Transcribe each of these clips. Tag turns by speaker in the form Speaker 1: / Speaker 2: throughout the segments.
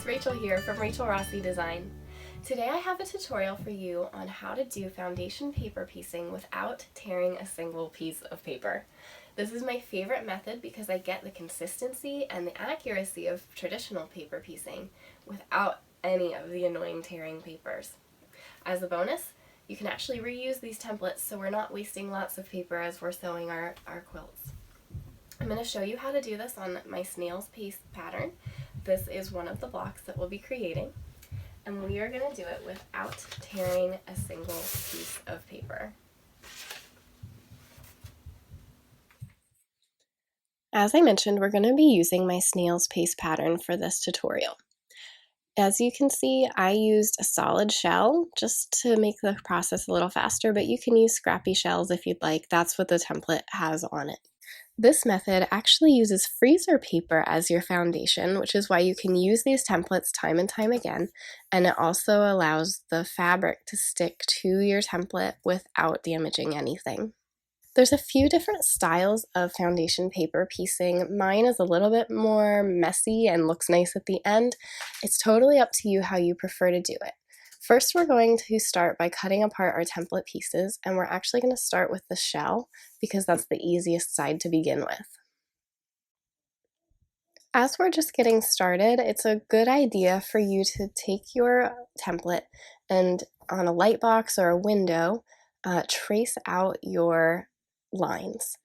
Speaker 1: it's Rachel here from Rachel Rossi Design. Today I have a tutorial for you on how to do foundation paper piecing without tearing a single piece of paper. This is my favorite method because I get the consistency and the accuracy of traditional paper piecing without any of the annoying tearing papers. As a bonus, you can actually reuse these templates so we're not wasting lots of paper as we're sewing our quilts. I'm going to show you how to do this on my snail's pace pattern. This is one of the blocks that we'll be creating, and we are going to do it without tearing a single piece of paper. As I mentioned, we're going to be using my snail's pace pattern for this tutorial. As you can see, I used a solid shell just to make the process a little faster, but you can use scrappy shells if you'd like. That's what the template has on it. This method actually uses freezer paper as your foundation, which is why you can use these templates time and time again, and it also allows the fabric to stick to your template without damaging anything. There's a few different styles of foundation paper piecing. Mine is a little bit more messy and looks nice at the end. It's totally up to you how you prefer to do it. First, we're going to start by cutting apart our template pieces, and we're actually going to start with the shell because that's the easiest side to begin with. As we're just getting started, it's a good idea for you to take your template and on a light box or a window, trace out your lines.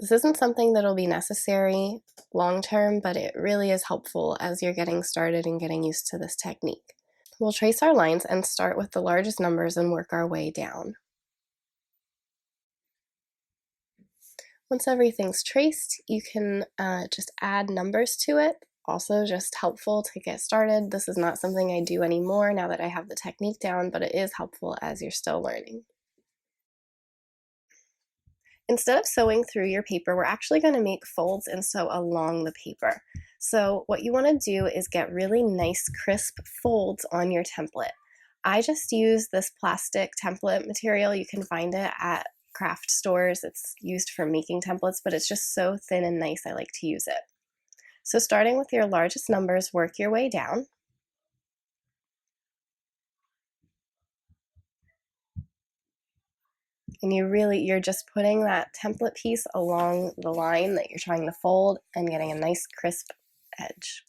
Speaker 1: This isn't something that'll be necessary long term, but it really is helpful as you're getting started and getting used to this technique. We'll trace our lines and start with the largest numbers and work our way down. Once everything's traced, you can just add numbers to it. Also just helpful to get started. This is not something I do anymore now that I have the technique down, but it is helpful as you're still learning. Instead of sewing through your paper, we're actually going to make folds and sew along the paper. So what you want to do is get really nice crisp folds on your template. I just use this plastic template material. You can find it at craft stores. It's used for making templates, but it's just so thin and nice. I like to use it. So starting with your largest numbers, work your way down. And you're just putting that template piece along the line that you're trying to fold and getting a nice crisp edge.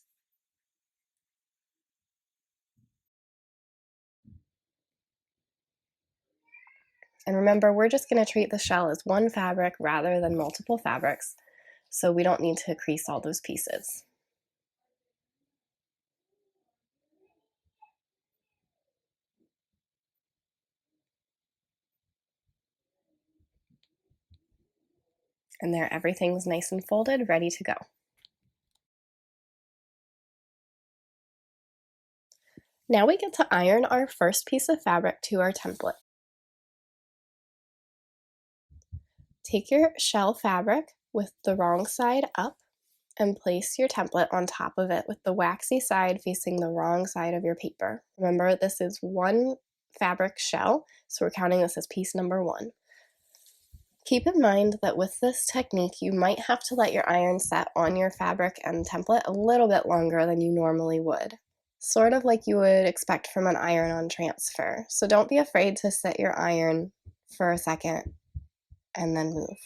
Speaker 1: And remember, we're just going to treat the shell as one fabric rather than multiple fabrics, so we don't need to crease all those pieces. And there, everything's nice and folded, ready to go. Now we get to iron our first piece of fabric to our template. Take your shell fabric with the wrong side up and place your template on top of it with the waxy side facing the wrong side of your paper. Remember, this is one fabric shell, so we're counting this as piece number 1. Keep in mind that with this technique, you might have to let your iron set on your fabric and template a little bit longer than you normally would, sort of like you would expect from an iron-on transfer. So don't be afraid to set your iron for a second and then move.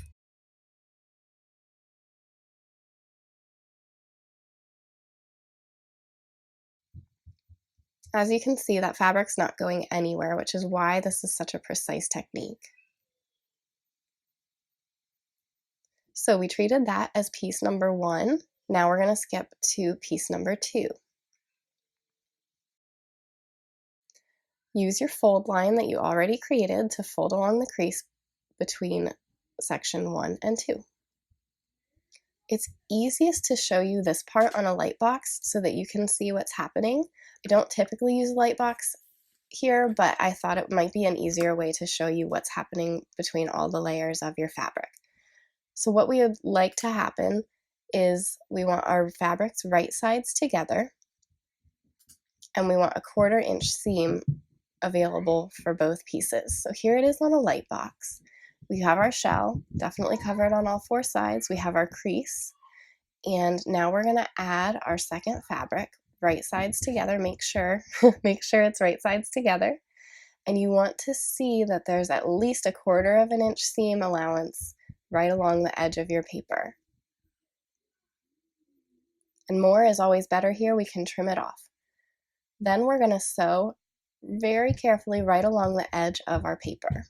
Speaker 1: As you can see, that fabric's not going anywhere, which is why this is such a precise technique. So we treated that as piece number 1. Now we're going to skip to piece number 2. Use your fold line that you already created to fold along the crease between section 1 and 2. It's easiest to show you this part on a light box so that you can see what's happening. I don't typically use a light box here, but I thought it might be an easier way to show you what's happening between all the layers of your fabric. So what we would like to happen is we want our fabric's right sides together, and we want a 1/4 inch seam available for both pieces. So here it is on a light box. We have our shell, definitely covered on all 4 sides. We have our crease, and now we're going to add our second fabric right sides together. Make sure it's right sides together. And you want to see that there's at least 1/4 of an inch seam allowance right along the edge of your paper. And more is always better here. We can trim it off. Then we're going to sew very carefully right along the edge of our paper.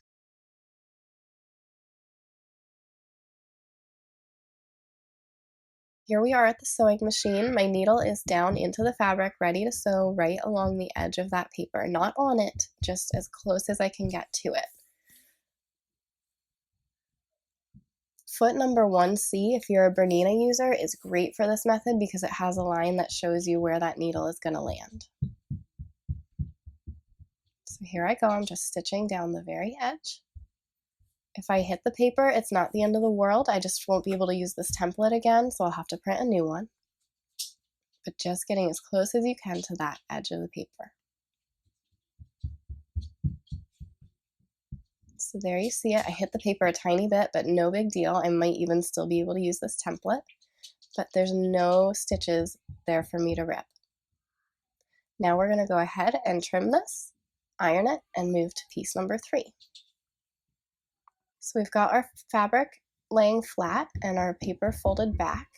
Speaker 1: Here we are at the sewing machine. My needle is down into the fabric, ready to sew right along the edge of that paper. Not on it, just as close as I can get to it. Foot number 1C, if you're a Bernina user, is great for this method because it has a line that shows you where that needle is going to land. So here I go, I'm just stitching down the very edge. If I hit the paper, it's not the end of the world. I just won't be able to use this template again, so I'll have to print a new one. But just getting as close as you can to that edge of the paper. So there you see it. I hit the paper a tiny bit, but no big deal. I might even still be able to use this template, but there's no stitches there for me to rip. Now we're going to go ahead and trim this, iron it, and move to piece number 3. So we've got our fabric laying flat and our paper folded back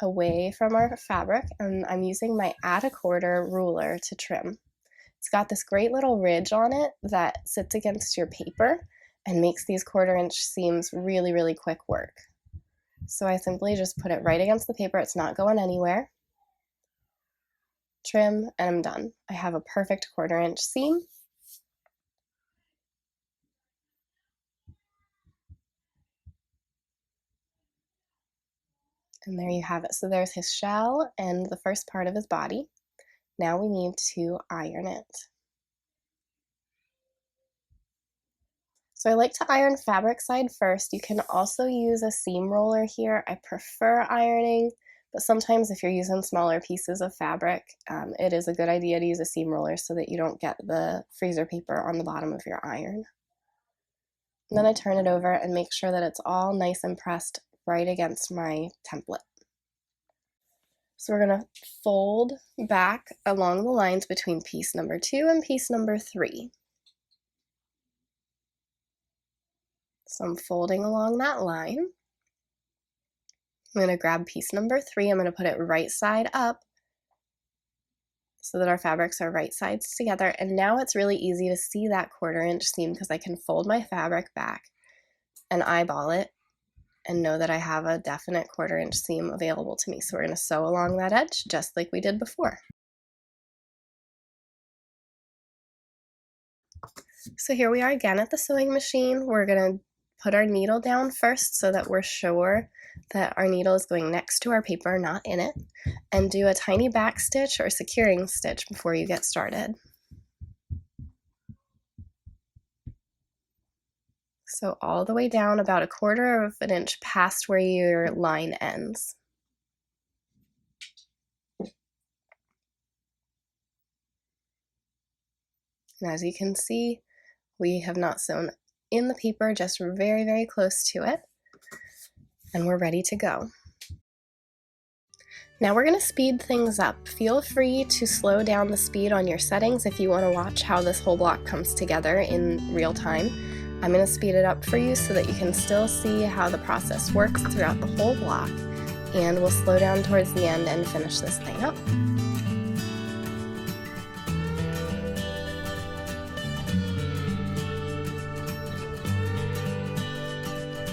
Speaker 1: away from our fabric, and I'm using my add 1/4 ruler to trim. It's got this great little ridge on it that sits against your paper and makes these 1/4 inch seams really, really quick work. So I simply just put it right against the paper. It's not going anywhere. Trim, and I'm done. I have a perfect 1/4 inch seam. And there you have it. So there's his shell and the first part of his body. Now we need to iron it. So I like to iron fabric side first. You can also use a seam roller here. I prefer ironing, but sometimes if you're using smaller pieces of fabric, it is a good idea to use a seam roller so that you don't get the freezer paper on the bottom of your iron. And then I turn it over and make sure that it's all nice and pressed right against my template. So we're going to fold back along the lines between piece number 2 and piece number 3. So I'm folding along that line. I'm going to grab piece number 3, I'm going to put it right side up so that our fabrics are right sides together, and now it's really easy to see that 1/4 inch seam because I can fold my fabric back and eyeball it and know that I have a definite 1/4 inch seam available to me. So we're going to sew along that edge just like we did before. So here we are again at the sewing machine. We're going to put our needle down first so that we're sure that our needle is going next to our paper, not in it, and do a tiny back stitch or securing stitch before you get started. So all the way down about 1/4 of an inch past where your line ends. And as you can see, we have not sewn in the paper, just very, very close to it. And we're ready to go. Now we're going to speed things up. Feel free to slow down the speed on your settings if you want to watch how this whole block comes together in real time. I'm going to speed it up for you so that you can still see how the process works throughout the whole block, and we'll slow down towards the end and finish this thing up.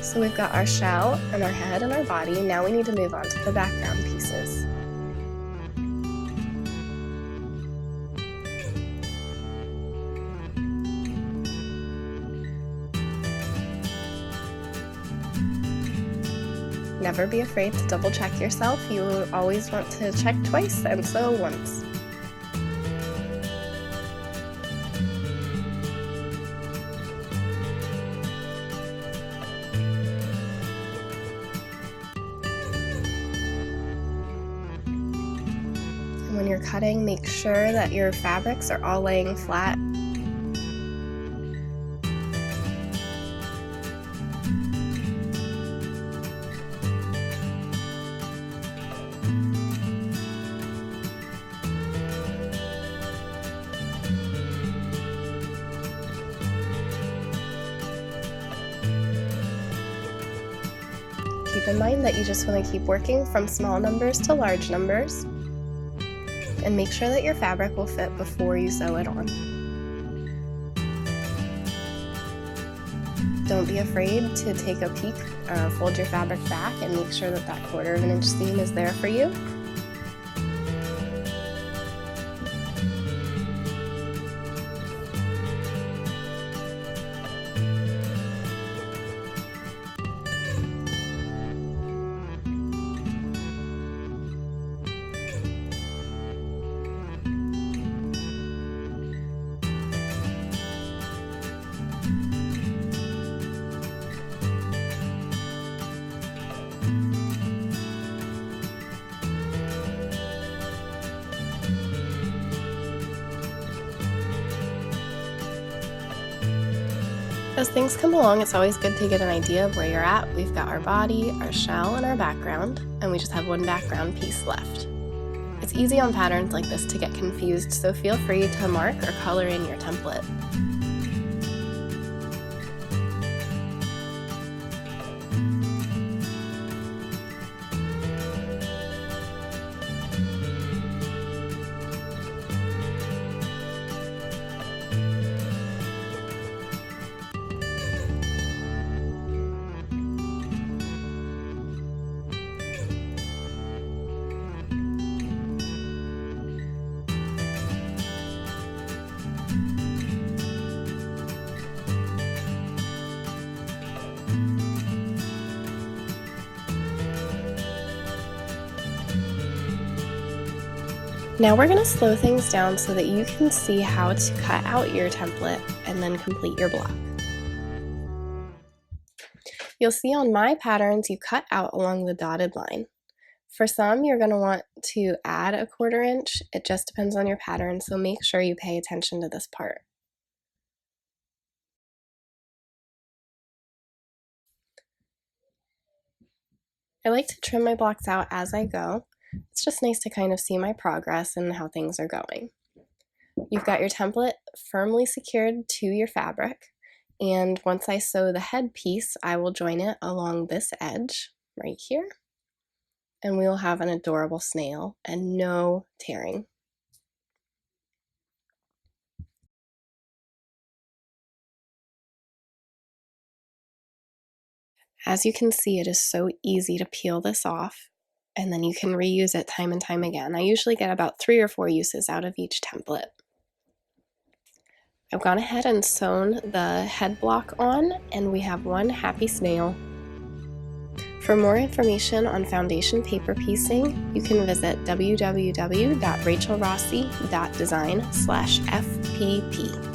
Speaker 1: So we've got our shell and our head and our body. Now we need to move on to the background pieces. Never be afraid to double check yourself. You always want to check twice and sew once. When you're cutting, make sure that your fabrics are all laying flat. keep in mind that you just want to keep working from small numbers to large numbers, and make sure that your fabric will fit before you sew it on. Don't be afraid to take a peek, fold your fabric back and make sure that that 1/4 of an inch seam is there for you. As things come along, it's always good to get an idea of where you're at. We've got our body, our shell, and our background, and we just have one background piece left. It's easy on patterns like this to get confused, so feel free to mark or color in your template. Now we're going to slow things down so that you can see how to cut out your template and then complete your block. You'll see on my patterns you cut out along the dotted line. For some, you're going to want to add a 1/4 inch. It just depends on your pattern, so make sure you pay attention to this part. I like to trim my blocks out as I go. It's just nice to kind of see my progress and how things are going. You've got your template firmly secured to your fabric, and once I sew the head piece, I will join it along this edge right here, and we will have an adorable snail and no tearing. As you can see, it is so easy to peel this off, and then you can reuse it time and time again. I usually get about 3 or 4 uses out of each template. I've gone ahead and sewn the head block on, and we have one happy snail. For more information on foundation paper piecing, you can visit www.rachelrossi.design/FPP.